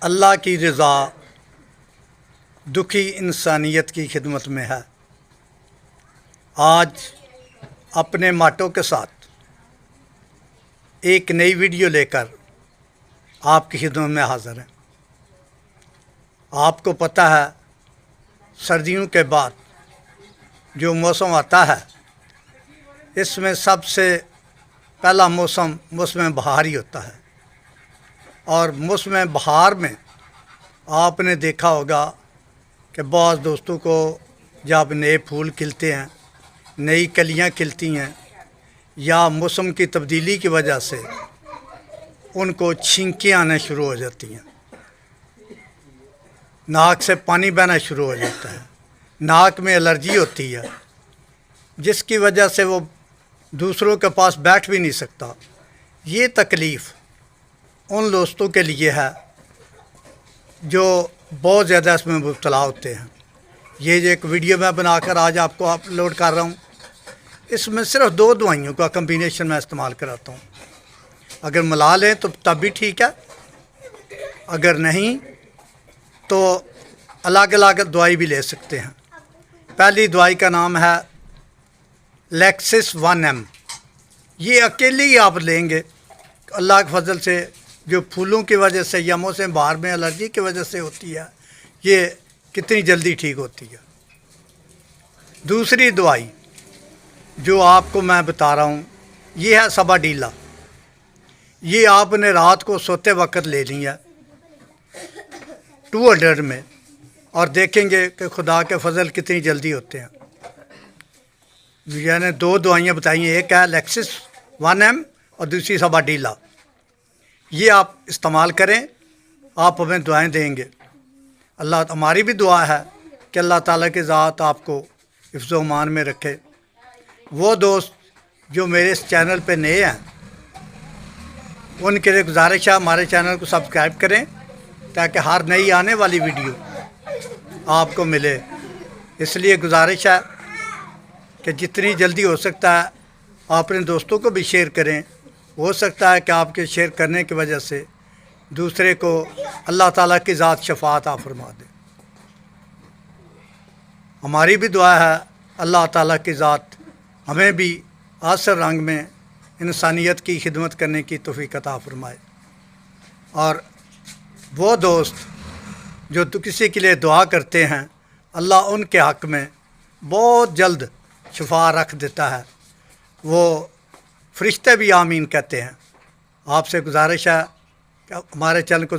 اللہ کی رضا دکھی انسانیت کی خدمت میں ہے۔ آج اپنے ماٹو کے ساتھ ایک نئی ویڈیو لے کر آپ کی خدمت میں حاضر ہیں۔ آپ کو پتہ ہے سردیوں کے بعد جو موسم آتا ہے اس میں سب سے پہلا موسم بہار ہی ہوتا ہے، اور موسم بہار میں آپ نے دیکھا ہوگا کہ بعض دوستوں کو جب نئے پھول کھلتے ہیں، نئی کلیاں کھلتی ہیں، یا موسم کی تبدیلی کی وجہ سے ان کو چھینکیں آنا شروع ہو جاتی ہیں، ناک سے پانی بہنا شروع ہو جاتا ہے، ناک میں الرجی ہوتی ہے جس کی وجہ سے وہ دوسروں کے پاس بیٹھ بھی نہیں سکتا۔ یہ تکلیف ان دوستوں کے لیے ہے جو بہت زیادہ اس میں مبتلا ہوتے ہیں۔ یہ جو ایک ویڈیو میں بنا کر آج آپ کو اپلوڈ کر رہا ہوں، اس میں صرف 2 دوائیوں کا کمبینیشن میں استعمال کراتا ہوں۔ اگر ملا لیں تو تب بھی ٹھیک ہے، اگر نہیں تو الگ الگ دوائی بھی لے سکتے ہیں۔ پہلی دوائی کا نام ہے لیکسس 1M۔ یہ اکیلی ہی آپ لیں گے، اللہ کے فضل سے جو پھولوں کی وجہ سے یا موسم بہار میں الرجی کی وجہ سے ہوتی ہے، یہ کتنی جلدی ٹھیک ہوتی ہے۔ دوسری دوائی جو آپ کو میں بتا رہا ہوں یہ ہے سبا ڈیلا۔ یہ آپ نے رات کو سوتے وقت لے لی ہے 200 میں، اور دیکھیں گے کہ خدا کے فضل کتنی جلدی ہوتے ہیں۔ یعنی 2 دوائیاں بتائی ہیں، ایک ہے لیکسس 1M اور دوسری سبا ڈیلا۔ یہ آپ استعمال کریں، آپ ہمیں دعائیں دیں گے۔ ہماری بھی دعا ہے کہ اللہ تعالیٰ کی ذات آپ کو حفظ و امان میں رکھے۔ وہ دوست جو میرے اس چینل پہ نئے ہیں ان کے لیے گزارش ہے ہمارے چینل کو سبسکرائب کریں تاکہ ہر نئی آنے والی ویڈیو آپ کو ملے۔ اس لیے گزارش ہے کہ جتنی جلدی ہو سکتا ہے آپ اپنے دوستوں کو بھی شیئر کریں۔ ہو سکتا ہے کہ آپ کے شیئر کرنے کی وجہ سے دوسرے کو اللہ تعالیٰ کی ذات شفاعت عطا فرما دے۔ ہماری بھی دعا ہے اللہ تعالیٰ کی ذات ہمیں بھی عاصر رنگ میں انسانیت کی خدمت کرنے کی توفیق عطا فرمائے۔ اور وہ دوست جو کسی کے لیے دعا کرتے ہیں اللہ ان کے حق میں بہت جلد شفا رکھ دیتا ہے، وہ فرشتے بھی آمین کہتے ہیں۔ آپ سے گزارش ہے کہ ہمارے چینل کو